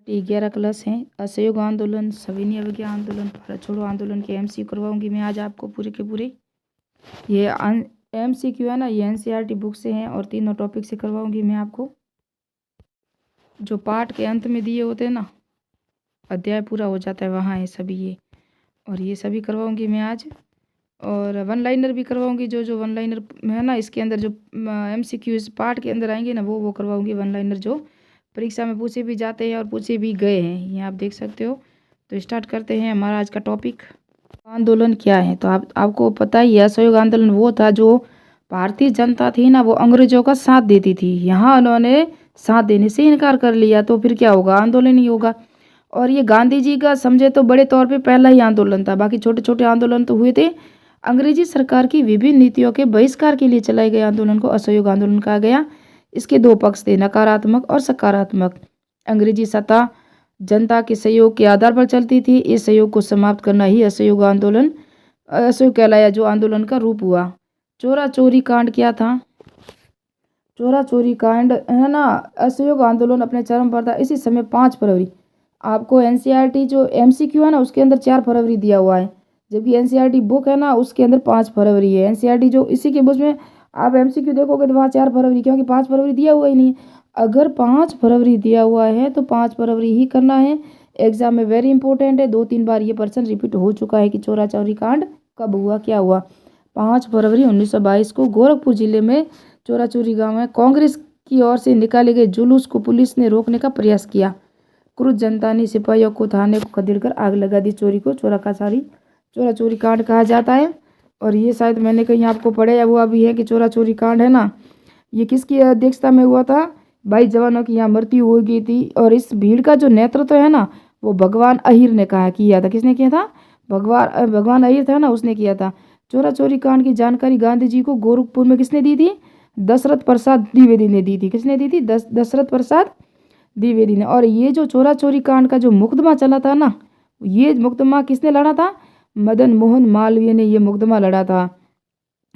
11 class हैं। असहयोग आंदोलन, सविनय अवज्ञा आंदोलन, भारत छोड़ो आंदोलन के एमसीक्यू करवाऊंगी मैं आज आपको पूरे के पूरे। ये एमसीक्यू है ना, ये एनसीईआरटी बुक से हैं और तीनों टॉपिक से करवाऊंगी मैं आपको। जो पाठ के अंत में दिए होते हैं ना, अध्याय पूरा हो जाता है, वहाँ है सभी ये, और ये सभी करवाऊंगी मैं आज। और वन लाइनर भी करवाऊंगी, जो वन लाइनर है ना, इसके अंदर जो एमसीक्यू इस पार्ट के अंदर आएंगे ना, वो करवाऊंगी वन लाइनर, जो परीक्षा में पूछे भी जाते हैं और पूछे भी गए हैं, ये आप देख सकते हो। तो स्टार्ट करते हैं हमारा आज का टॉपिक। आंदोलन क्या है, तो आपको पता ही है, असहयोग आंदोलन वो था जो भारतीय जनता थी ना, वो अंग्रेजों का साथ देती थी। यहाँ उन्होंने साथ देने से इनकार कर लिया, तो फिर क्या होगा, आंदोलन ही होगा। और ये गांधी जी का समझे तो बड़े तौर पे पहला ही आंदोलन था, बाकी छोटे छोटे आंदोलन तो हुए थे। अंग्रेजी सरकार की विभिन्न नीतियों के बहिष्कार के लिए चलाए गए आंदोलन को असहयोग आंदोलन कहा गया। इसके दो पक्ष थे, नकारात्मक और सकारात्मक। अंग्रेजी सत्ता जनता के सहयोग के आधार पर चलती थी। इस सहयोग को समाप्त करना ही असहयोग कहलाया, जो आंदोलन का रूप हुआ। चोरा चोरी कांड क्या था? चोरा चोरी कांड है ना, असहयोग आंदोलन अपने चरम पर था। इसी समय 5 फरवरी, आपको एनसीईआरटी जो एमसीक्यू है ना, उसके अंदर 4 फरवरी दिया हुआ है, जबकि एनसीईआरटी बुक है ना, उसके अंदर 5 फरवरी है। एनसीईआरटी जो इसी के बुक में आप एमसीक्यू देखोगे तो वहाँ 4 फरवरी, क्योंकि 5 फरवरी दिया हुआ ही नहीं। अगर 5 फरवरी दिया हुआ है तो 5 फरवरी ही करना है। एग्जाम में वेरी इंपॉर्टेंट है, 2-3 बार ये पर्सन रिपीट हो चुका है कि चोरा चोरी कांड कब हुआ, क्या हुआ। 5 फरवरी 1922 को गोरखपुर जिले में चोरा चोरी गाँव में कांग्रेस की ओर से निकाले गए जुलूस को पुलिस ने रोकने का प्रयास किया। क्रुद्ध जनता ने सिपाहियों को थाने को खदेड़कर आग लगा दी। चोरी को चोरा चोरी कांड कहा जाता है। और ये शायद मैंने कहीं आपको पढ़ाया हुआ भी है कि चोरा चोरी कांड है ना, ये किसकी अध्यक्षता में हुआ था? 22 जवानों की यहाँ मृत्यु हो गई थी। और इस भीड़ का जो नेतृत्व है ना, वो भगवान अहिर ने किया था। किसने किया था? भगवान अहिर था ना, उसने किया था। चोरा चोरी कांड की जानकारी गांधी जी को गोरखपुर में किसने दी थी? दशरथ प्रसाद द्विवेदी ने दी थी। किसने दी थी? दशरथ प्रसाद द्विवेदी ने। और ये जो चोरा चोरी कांड का जो मुकदमा चला था ना, ये मुकदमा किसने लड़ा था? मदन मोहन मालवीय ने ये मुकदमा लड़ा था।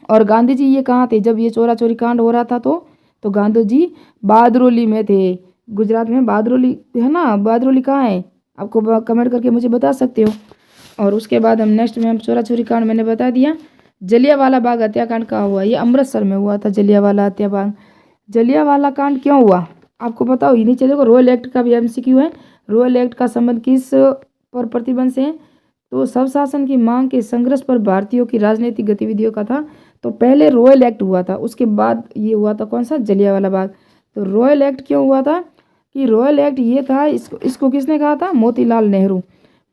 और गांधी जी ये कहाँ थे जब ये चोरा चोरी कांड हो रहा था? तो गांधी जी बादरोली में थे, गुजरात में। बादरोली है ना, बादरोली कहाँ है? आपको कमेंट करके मुझे बता सकते हो। और उसके बाद हम नेक्स्ट में, हम चोरा चोरी कांड मैंने बता दिया। जलियांवाला बाग हत्याकांड कहाँ हुआ? ये अमृतसर में हुआ था, जलियांवाला हत्याकांड। जलियांवाला कांड क्यों हुआ आपको पता हो? ये नीचे देखो, रॉयल एक्ट का भी एमसीक्यू है। रॉयल एक्ट का संबंध किस पर प्रतिबंध से है? तो सब शासन की मांग के संघर्ष पर भारतीयों की राजनीतिक गतिविधियों का था। तो पहले रॉयल एक्ट हुआ था, उसके बाद ये हुआ था कौन सा? जलियांवाला बाग। तो रॉयल एक्ट क्यों हुआ था? कि रॉयल एक्ट ये था, इसको किसने कहा था? मोतीलाल नेहरू।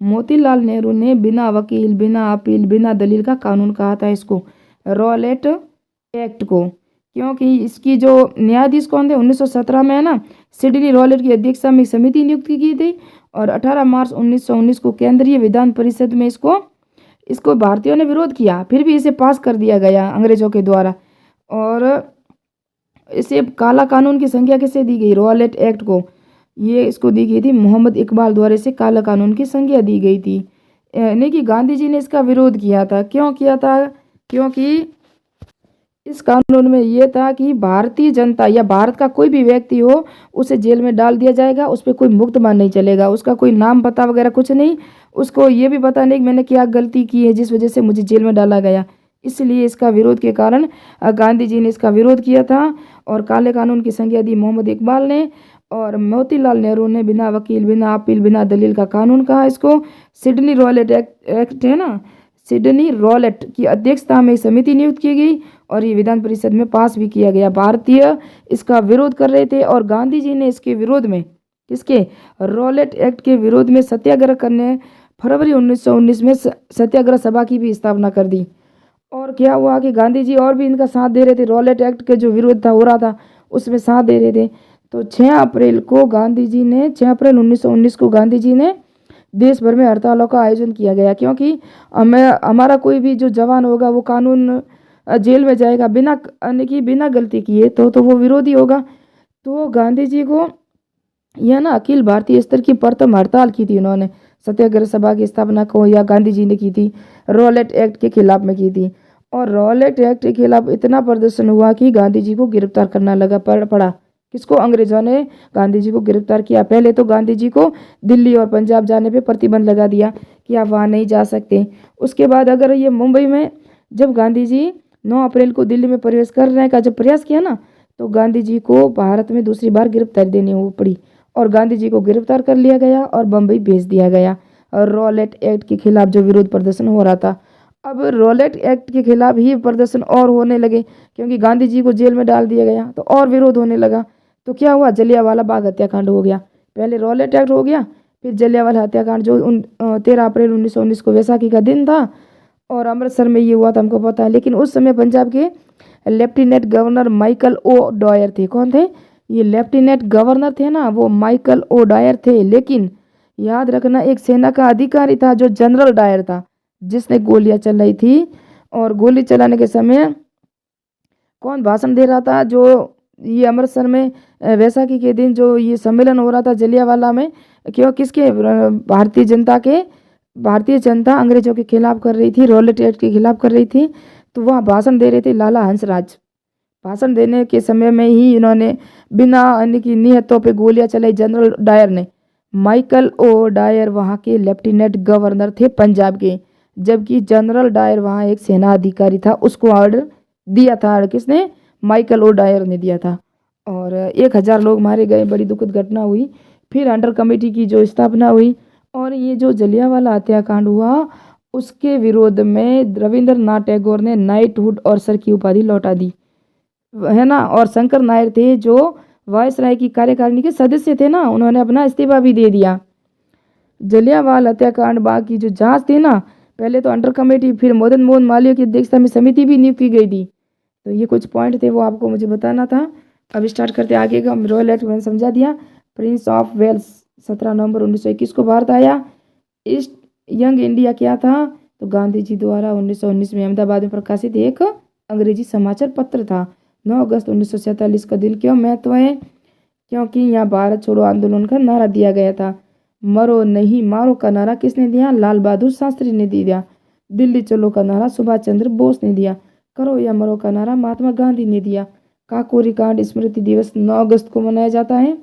मोतीलाल नेहरू ने बिना वकील, बिना अपील, बिना दलील का कानून कहा था इसको, रॉयल एक्ट को। क्योंकि इसकी जो न्यायाधीश कौन थे? 1917 में है ना, सिडनी रॉलेट की अध्यक्षता में समिति नियुक्त की थी। और 18 मार्च 1919 को केंद्रीय विधान परिषद में इसको भारतीयों ने विरोध किया, फिर भी इसे पास कर दिया गया अंग्रेजों के द्वारा। और इसे काला कानून की संज्ञा किसे दी गई? रॉलेट एक्ट को। ये इसको दी गई थी मोहम्मद इकबाल द्वारा, इसे काला कानून की संज्ञा दी गई थी। यानी कि गांधी जी ने इसका विरोध किया था। क्यों किया था? क्योंकि इस कानून में ये था कि भारतीय जनता या भारत का कोई भी व्यक्ति हो, उसे जेल में डाल दिया जाएगा, उस पर कोई मुकदमा नहीं चलेगा, उसका कोई नाम पता वगैरह कुछ नहीं, उसको ये भी पता नहीं कि मैंने क्या गलती की है जिस वजह से मुझे जेल में डाला गया। इसलिए इसका विरोध के कारण गांधी जी ने इसका विरोध किया था। और काले कानून की संज्ञा दी मोहम्मद इकबाल ने। और मोतीलाल नेहरू ने बिना वकील, बिना अपील, बिना दलील का कानून कहा इसको। सिडनी रॉलेट एक्ट है ना, सिडनी रॉलेट की अध्यक्षता में समिति नियुक्त की गई और ये विधान परिषद में पास भी किया गया। भारतीय इसका विरोध कर रहे थे और गांधी जी ने इसके विरोध में, किसके? रॉलेट एक्ट के विरोध में सत्याग्रह करने फरवरी 1919 में सत्याग्रह सभा की भी स्थापना कर दी। और क्या हुआ कि गांधी जी और भी इनका साथ दे रहे थे, रॉलेट एक्ट के जो विरोध था हो रहा था उसमें साथ दे रहे थे। तो 6 अप्रैल 1919 को गांधी जी ने देश भर में हड़तालों का आयोजन किया गया। क्योंकि हमारा कोई भी जो जवान होगा वो कानून जेल में जाएगा बिना गलती किए, तो वो विरोधी होगा। तो गांधी जी को यह ना अखिल भारतीय स्तर की प्रथम हड़ताल की थी उन्होंने, सत्याग्रह सभा की स्थापना को या गांधी जी ने की थी, रॉलेट एक्ट के खिलाफ में की थी। और रॉलेट एक्ट के खिलाफ इतना प्रदर्शन हुआ कि गांधी जी को गिरफ्तार करना पड़ा। किसको? अंग्रेजों ने गांधी जी को गिरफ्तार किया। पहले तो गांधी जी को दिल्ली और पंजाब जाने पे प्रतिबंध लगा दिया कि आप वहाँ नहीं जा सकते। उसके बाद अगर ये मुंबई में जब गांधी जी 9 अप्रैल को दिल्ली में प्रवेश करने का जब प्रयास किया ना, तो गांधी जी को भारत में दूसरी बार गिरफ्तारी देनी हो पड़ी और गांधी जी को गिरफ्तार कर लिया गया और बम्बई भेज दिया गया। और रॉलेट एक्ट के खिलाफ जो विरोध प्रदर्शन हो रहा था, अब रॉलेट एक्ट के खिलाफ ही प्रदर्शन और होने लगे क्योंकि गांधी जी को जेल में डाल दिया गया, तो और विरोध होने लगा। तो क्या हुआ? जलियांवाला बाग हत्याकांड हो गया। पहले रॉलेट एक्ट हो गया, फिर जलियांवाला हत्याकांड जो 13 अप्रैल 1919 को वैसाखी का दिन था और अमृतसर में ये हुआ था, हमको पता है। लेकिन उस समय पंजाब के लेफ्टिनेंट गवर्नर माइकल ओ डॉयर थे। कौन थे? ये लेफ्टिनेंट गवर्नर थे ना, वो माइकल ओ डायर थे। लेकिन याद रखना, एक सेना का अधिकारी था जो जनरल डायर था, जिसने गोलियां चलाई थी। और गोली चलाने के समय कौन भाषण दे रहा था? जो ये अमृतसर में वैसाखी के दिन जो ये सम्मेलन हो रहा था जलियांवाला में, क्यों? किसके? भारतीय जनता अंग्रेजों के खिलाफ कर रही थी, रॉलेट एक्ट के खिलाफ कर रही थी। तो वहाँ भाषण दे रहे थे लाला हंसराज। भाषण देने के समय में ही इन्होंने बिना नियतों पे गोलियां चलाई जनरल डायर ने। माइकल ओ डायर वहाँ के लेफ्टिनेंट गवर्नर थे पंजाब के, जबकि जनरल डायर वहाँ एक सेना अधिकारी था। उसको ऑर्डर दिया था किसने? माइकल ओ डायर ने दिया था। और 1000 लोग मारे गए, बड़ी दुखद घटना हुई। फिर अंडर कमेटी की जो स्थापना हुई और ये जो जलियांवाला हत्याकांड हुआ, उसके विरोध में रविंद्रनाथ टैगोर ने नाइटहुड और सर की उपाधि लौटा दी, है ना। और शंकर नायर थे जो वायसराय की कार्यकारिणी के सदस्य थे ना, उन्होंने अपना इस्तीफा भी दे दिया। जलियांवाला हत्याकांड बाग की जो जांच थी ना, पहले तो अंडर कमेटी, फिर मदन मोहन मालवीय की अध्यक्षता में समिति भी नियुक्त की गई थी। तो ये कुछ पॉइंट थे, वो आपको मुझे बताना था। अब स्टार्ट करते आगे का। रॉयल एक्ट मैंने समझा दिया। प्रिंस ऑफ वेल्स 17 नवंबर 1921 को भारत आया। ईस्ट यंग इंडिया क्या था? तो गांधी जी द्वारा 1919 में अहमदाबाद में प्रकाशित एक अंग्रेजी समाचार पत्र था। 9 अगस्त 1947 का दिन क्यों महत्व है? क्योंकि यहाँ भारत छोड़ो आंदोलन का नारा दिया गया था। मरो नहीं मारो का नारा किसने दिया? लाल बहादुर शास्त्री ने दिया। दिल्ली चलो का नारा सुभाष चंद्र बोस ने दिया। करो या मरो का नारा महात्मा गांधी ने दिया। काकोरी कांड स्मृति दिवस 9 अगस्त को मनाया जाता है।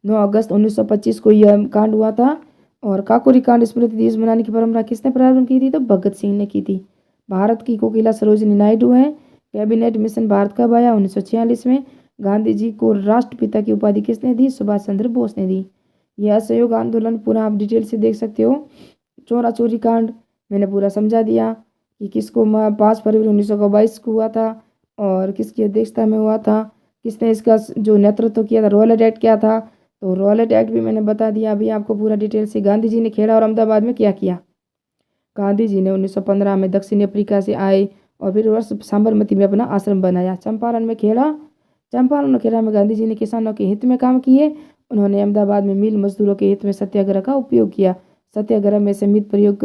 9 अगस्त 1925 को यह कांड हुआ था। और काकोरी कांड स्मृति दिवस मनाने की परंपरा किसने प्रारंभ की थी? तो भगत सिंह ने की थी। भारत की कोकिला सरोजिनी नायडू है। कैबिनेट मिशन भारत कब आया? 1946 में। गांधी जी को राष्ट्रपिता की उपाधि किसने दी? सुभाष चंद्र बोस ने दी। यह असहयोग आंदोलन पूरा आप डिटेल से देख सकते हो। चोरा चोरी कांड मैंने पूरा समझा दिया कि किसको 5 फरवरी 1922 को हुआ था और किसकी अध्यक्षता में हुआ था, किसने इसका जो नेतृत्व किया था। रॉलेट एक्ट क्या था? तो रॉलेट एक्ट भी मैंने बता दिया अभी आपको पूरा डिटेल से। गांधी जी ने खेड़ा और अहमदाबाद में क्या किया? गांधी जी ने 1915 में दक्षिण अफ्रीका से आए और फिर वर्ष साबरमती में अपना आश्रम बनाया। चंपारण और खेड़ा में गांधी जी ने किसानों के हित में काम किए। उन्होंने अहमदाबाद में मिल मजदूरों के हित में सत्याग्रह का उपयोग किया। सत्याग्रह में सीमित प्रयोग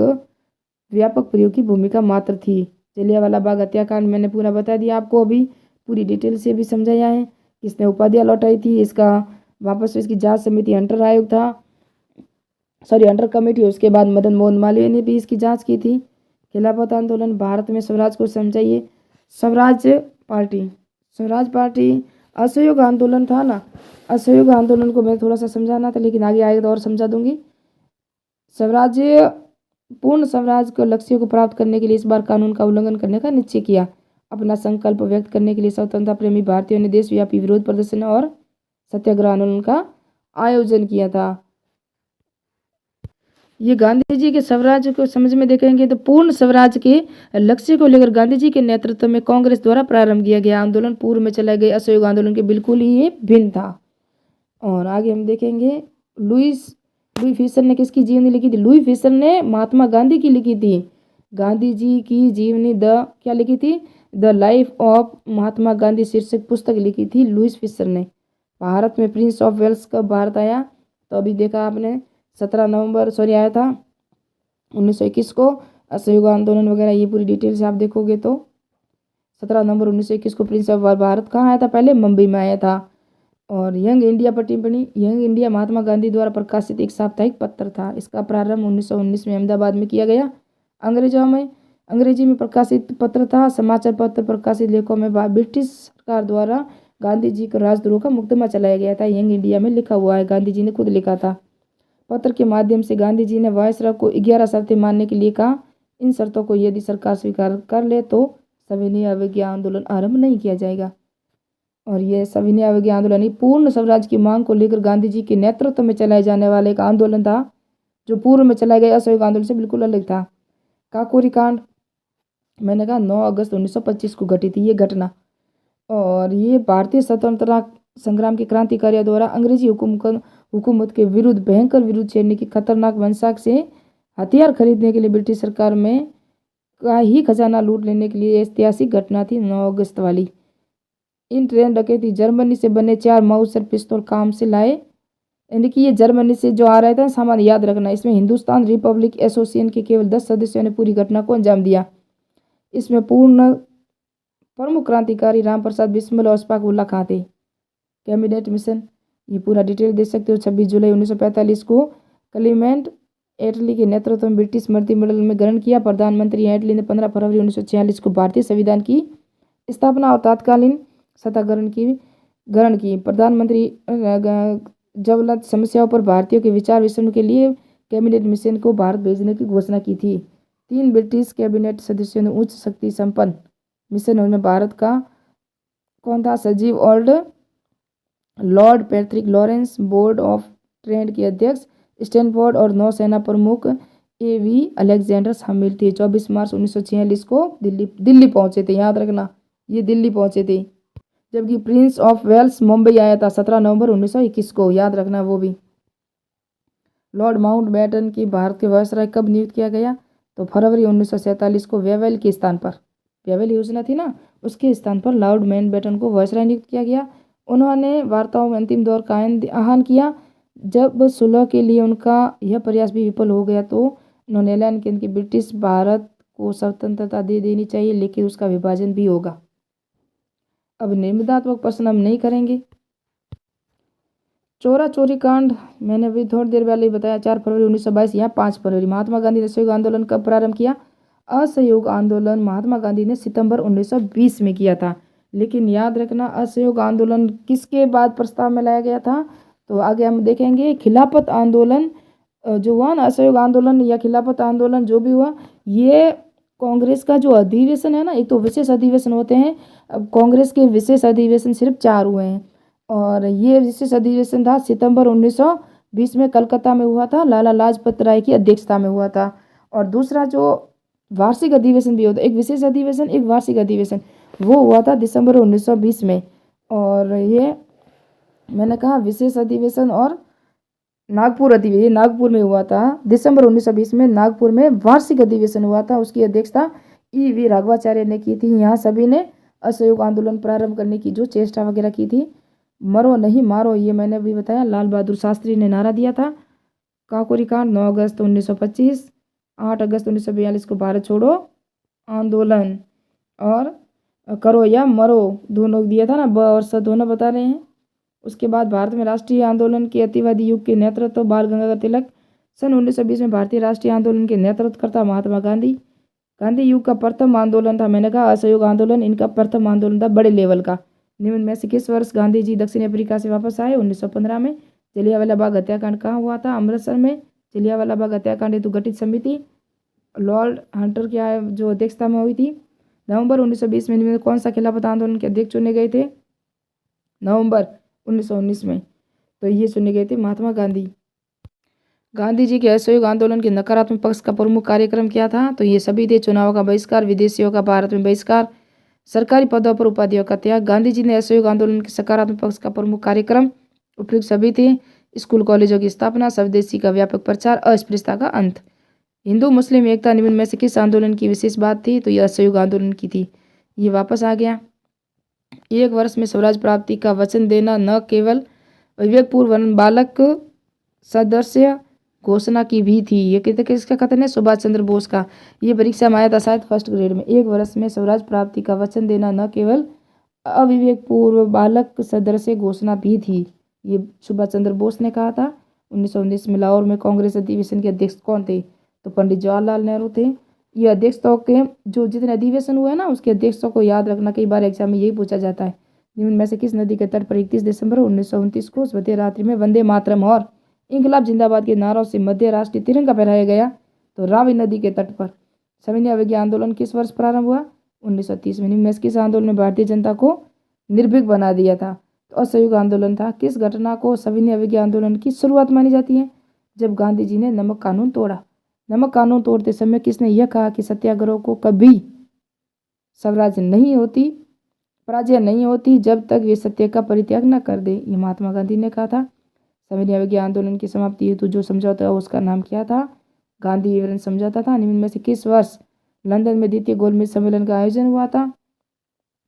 व्यापक प्रयोग की भूमिका मात्र थी। जलियांवाला बाग हत्याकांड मैंने पूरा बता दिया आपको, अभी पूरी डिटेल से भी समझाया है। किसने उपाधियां लौटाई थी? इसका वापस इसकी जांच समिति अंडर आयोग था, अंडर कमेटी। उसके बाद मदन मोहन मालवीय ने भी इसकी जांच की थी। खिलाफत आंदोलन भारत में स्वराज को समझाइए। स्वराज पार्टी असहयोग आंदोलन था ना, असहयोग आंदोलन को मैं थोड़ा सा समझाना था, लेकिन आगे आएगा तो और समझा दूंगी। स्वराज्य पूर्ण स्वराज के लक्ष्यों को प्राप्त करने के लिए इस बार कानून का उल्लंघन करने का निश्चय किया। अपना संकल्प व्यक्त करने के लिए स्वतंत्रता प्रेमी भारतीयों ने देशव्यापी विरोध प्रदर्शन और सत्याग्रह आंदोलन का आयोजन किया था। ये गांधी जी के स्वराज्य को समझ में देखेंगे तो पूर्ण स्वराज के लक्ष्य को लेकर गांधी जी के नेतृत्व में कांग्रेस द्वारा प्रारंभ किया गया आंदोलन पूर्व में चलाए गए असहयोग आंदोलन के बिल्कुल ही ये भिन्न था। और आगे हम देखेंगे लुई फिशर ने किसकी जीवनी लिखी थी? लुई फिशर ने महात्मा गांधी की लिखी थी। गांधी जी की जीवनी क्या लिखी थी? The life of Mahatma Gandhi शीर्षक पुस्तक लिखी थी लुईस फिशर ने। भारत में प्रिंस ऑफ वेल्स कब भारत आया? तो अभी देखा आपने 17 नवंबर आया था 1921 को। असहयोग आंदोलन वगैरह ये पूरी डिटेल से आप देखोगे तो 17 नवंबर 1921 को प्रिंस ऑफ भारत कहाँ आया था? पहले मुंबई में आया था। और यंग इंडिया पर टिप्पणी। यंग इंडिया महात्मा गांधी द्वारा प्रकाशित एक साप्ताहिक पत्र था। इसका प्रारंभ 1919 में अहमदाबाद में किया गया। अंग्रेजी में प्रकाशित पत्र था। समाचार पत्र प्रकाशित लेखों में ब्रिटिश सरकार द्वारा गांधी जी को राजद्रोह का मुकदमा चलाया गया था। यंग इंडिया में लिखा हुआ है, गांधी जी ने खुद लिखा था। पत्र के माध्यम से गांधी जी ने वायसराय को 11 शर्तें मानने के लिए कहा। इन शर्तों को यदि सरकार स्वीकार कर ले तो सविनय अवज्ञा आंदोलन आरंभ नहीं किया जाएगा। और यह सविनय अवज्ञा आंदोलन पूर्ण स्वराज की मांग को लेकर गांधी जी के नेतृत्व में चलाए जाने वाले एक आंदोलन था, जो पूर्व में चलाए गए असहयोग आंदोलन से बिल्कुल अलग था। काकोरी कांड, मैंने कहा 9 अगस्त 1925 को घटी थी ये घटना। और ये भारतीय स्वतंत्रता संग्राम के क्रांतिकारियों द्वारा अंग्रेजी हुकूमत के विरुद्ध भयंकर विरोध छेड़ने की खतरनाक मंशा से हथियार खरीदने के लिए ब्रिटिश सरकार में का ही खजाना लूट लेने के लिए ऐतिहासिक घटना थी 9 अगस्त वाली। इन ट्रेन डकैती जर्मनी से बने 4 माउसर पिस्तौल काम से लाए, यानी कि ये जर्मनी से जो आ रहा था सामान, याद रखना। इसमें हिंदुस्तान रिपब्लिक एसोसिएशन के केवल 10 सदस्यों ने पूरी घटना को अंजाम दिया। इसमें पूर्ण प्रमुख क्रांतिकारी रामप्रसाद बिस्मिल और अशफाक उल्लाह खां थे। कैबिनेट मिशन, ये पूरा डिटेल दे सकते हो। 26 जुलाई 1945 को क्लीमेंट एटली के नेतृत्व में ब्रिटिश मंत्रिमंडल में ग्रहण किया। प्रधानमंत्री एटली ने 15 फरवरी 1946 को भारतीय संविधान की स्थापना और तत्कालीन सत्ता ग्रहण की। प्रधानमंत्री ज्वलंत समस्याओं पर भारतीयों के विचार विमर्श के लिए कैबिनेट मिशन को भारत भेजने की घोषणा की थी। 3 ब्रिटिश कैबिनेट सदस्यों ने उच्च शक्ति संपन्न मिशन में भारत का कौन था? सजीव old, Lord Patrick Lawrence, board of trade के अध्यक्ष स्टैनफोर्ड और नौसेना प्रमुख एवी अलेक्जेंडर शामिल थे। 24 मार्च 1946 को दिल्ली पहुंचे थे, याद रखना ये दिल्ली पहुंचे थे। जबकि प्रिंस ऑफ वेल्स मुंबई आया था 17 नवंबर 1921 को, याद रखना वो भी। लॉर्ड माउंटबेटन की भारत के वायसराय कब नियुक्त किया गया? तो फरवरी 1947 को वेवेल के स्थान पर, वेवेल योजना थी ना, उसके स्थान पर लॉर्ड माउंटबेटन को वायसराय नियुक्त किया गया। उन्होंने वार्ताओं में अंतिम दौर का आह्वान किया। जब सुलह के लिए उनका यह प्रयास भी विफल हो गया तो उन्होंने ऐलान किया कि ब्रिटिश भारत को स्वतंत्रता दे देनी चाहिए, लेकिन उसका विभाजन भी होगा। अब निबंधात्मक प्रश्न हम नहीं करेंगे। चोरा चोरी कांड, मैंने अभी थोड़ी देर पहले ही बताया, 4 फरवरी 1922 या 5 फरवरी। महात्मा गांधी ने असहयोग आंदोलन कब प्रारंभ किया? असहयोग आंदोलन महात्मा गांधी ने सितंबर 1920 में किया था। लेकिन याद रखना, असहयोग आंदोलन किसके बाद प्रस्ताव में लाया गया था? तो आगे हम देखेंगे। खिलाफत आंदोलन जो हुआ ना, असहयोग आंदोलन या खिलाफत आंदोलन जो भी हुआ, ये कांग्रेस का जो अधिवेशन है ना, एक तो विशेष अधिवेशन होते हैं, अब कांग्रेस के विशेष अधिवेशन सिर्फ 4 हुए हैं। और ये विशेष अधिवेशन था सितंबर 1920 में कलकत्ता में हुआ था, लाला लाजपत राय की अध्यक्षता में हुआ था। और दूसरा जो वार्षिक अधिवेशन भी होता है, एक विशेष अधिवेशन एक वार्षिक अधिवेशन, वो हुआ था दिसंबर 1920 में। और ये मैंने कहा विशेष अधिवेशन और नागपुर अधिवेशन, ये नागपुर में हुआ था दिसंबर 1920 में। नागपुर में वार्षिक अधिवेशन हुआ था, उसकी अध्यक्षता ईवी राघवाचार्य ने की थी। यहाँ सभी ने असहयोग आंदोलन प्रारंभ करने की जो चेष्टा वगैरह की थी। मरो नहीं मारो, ये मैंने अभी बताया, लाल बहादुर शास्त्री ने नारा दिया था। काकोरी कांड 9 अगस्त 1925, 8 अगस्त 1942 को भारत छोड़ो आंदोलन, और करो या मरो दोनों दिया था ना, ब और स दोनों बता रहे हैं। उसके बाद भारत में राष्ट्रीय आंदोलन के अतिवादी युग के नेतृत्व बाल गंगाधर तिलक। सन 1920 में भारतीय राष्ट्रीय आंदोलन के नेतृत्वकर्ता महात्मा गांधी। गांधी युग का प्रथम आंदोलन था, मैंने कहा असहयोग आंदोलन, इनका प्रथम आंदोलन था बड़े लेवल का। निम्न में से किस वर्ष गांधी जी दक्षिण अफ्रीका से वापस आए? 1915 में। जलियांवाला बाग हत्याकांड कहाँ हुआ था? अमृतसर में। जलियांवाला बाग हत्याकांड हेतु गठित समिति लॉर्ड हंटर की जो अध्यक्षता में हुई थी। नवंबर 1920 में इनमें कौन सा खिलाफत आंदोलन के अध्यक्ष चुने गए थे? नवंबर 1919 में, तो ये चुने गए थे महात्मा गांधी। गांधी जी के असहयोग आंदोलन के नकारात्मक पक्ष का प्रमुख कार्यक्रम क्या था? तो ये सभी थे। चुनाव का बहिष्कार, विदेशियों का भारत में बहिष्कार, सरकारी पदों पर उपाधियों का त्याग। गांधी जी ने असहयोग आंदोलन के सकारात्मक पक्ष का प्रमुख कार्यक्रम उपयुक्त सभी थे। स्कूल कॉलेजों की स्थापना, स्वदेशी का व्यापक प्रचार, अस्पृश्यता का अंत। हिंदू मुस्लिम एकता, निम्न में से किस आंदोलन की विशेष बात थी? तो यह असहयोग आंदोलन की थी। ये वापस आ गया। 1 वर्ष में स्वराज प्राप्ति का वचन देना, न केवल विवेकपूर्ण बालक सदस्य घोषणा की भी थी। ये किसका कथन है? सुभाष चंद्र बोस का। ये परीक्षा में आया था शायद फर्स्ट ग्रेड में। 1 वर्ष में स्वराज प्राप्ति का वचन देना, न केवल अविवेकपूर्ण बालक सदस्य घोषणा भी थी। ये सुभाष चंद्र बोस ने कहा था। 1919 में लाहौर में कांग्रेस अधिवेशन के अध्यक्ष कौन थे? तो पंडित जवाहरलाल नेहरू थे। ये अध्यक्षताओं के जो जितने अधिवेशन हुए ना, उसके अध्यक्षों को याद रखना, कई बार एग्जाम में यही पूछा जाता है। निम्न में से किस नदी के तट पर 31 दिसंबर 1929 को उस मध्य रात्रि में वंदे मातरम और इंकलाब जिंदाबाद के नारों से मध्य राष्ट्रीय तिरंगा फहराया गया? तो रावी नदी के तट पर। सविनय अवज्ञा आंदोलन किस वर्ष प्रारंभ हुआ? 1930 में। निम्न में से किस आंदोलन ने भारतीय जनता को निर्भीक बना दिया था? तो असहयोग आंदोलन था। किस घटना को सविनय अवज्ञा आंदोलन की शुरुआत मानी जाती है? जब गांधी जी ने नमक कानून तोड़ा। नमक कानून तोड़ते समय किसने यह कहा कि सत्याग्रह को कभी पराजय नहीं होती जब तक वे सत्य का परित्याग न कर दे? ये महात्मा गांधी ने कहा था। सविनय अवज्ञा आंदोलन की समाप्ति हेतु जो समझौता है उसका नाम क्या था? गांधी विवरण समझौता था। निम्न में से किस वर्ष लंदन में द्वितीय गोलमेज सम्मेलन का आयोजन हुआ था?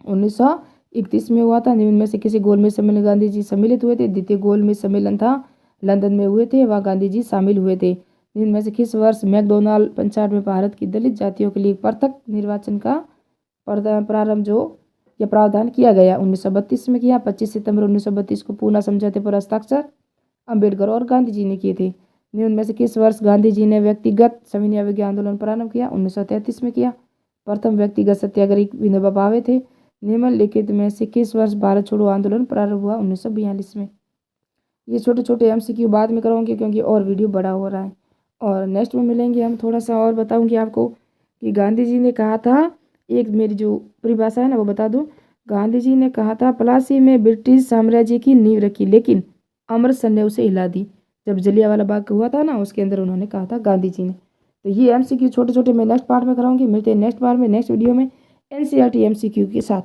1931 में हुआ था। निम्न में से किसी गोलमेज सम्मेलन गांधी जी सम्मिलित हुए थे? द्वितीय गोलमेज सम्मेलन था, लंदन में हुए थे, वहाँ गांधी जी शामिल हुए थे। निम्न में से किस वर्ष मैकडोनाल्ड पंचायत में भारत की दलित जातियों के लिए पृथक निर्वाचन का प्रावधान किया गया? 1932 में किया। 25 सितंबर 1932 को पूना समझौते पर हस्ताक्षर अंबेडकर और गांधी जी ने किए थे। निम्न में से किस वर्ष गांधी जी ने व्यक्तिगत सविनय अवज्ञा आंदोलन प्रारंभ किया? 1933 में किया। प्रथम व्यक्तिगत सत्याग्रही विनोबा भावे थे। निम्नलिखित में से किस वर्ष भारत छोड़ो आंदोलन प्रारंभ हुआ? 1942 में। ये छोटे छोटे MCQ बाद में कराऊंगी क्योंकि और वीडियो बड़ा हो रहा है, और नेक्स्ट में मिलेंगे हम। थोड़ा सा और बताऊंगी आपको कि गांधी जी ने कहा था, एक मेरी जो परिभाषा है ना वो बता दूं। गांधी जी ने कहा था प्लासी में ब्रिटिश साम्राज्य की नींव रखी, लेकिन अमृतसर ने उसे हिला दी। जब जलियांवाला बाग हुआ था ना, उसके अंदर उन्होंने कहा था गांधी जी ने। तो ये MCQ छोटे छोटे मैं नेक्स्ट पार्ट में कराऊंगी। मिलते हैं नेक्स्ट पार्ट में, नेक्स्ट वीडियो में NCERT MCQ के साथ।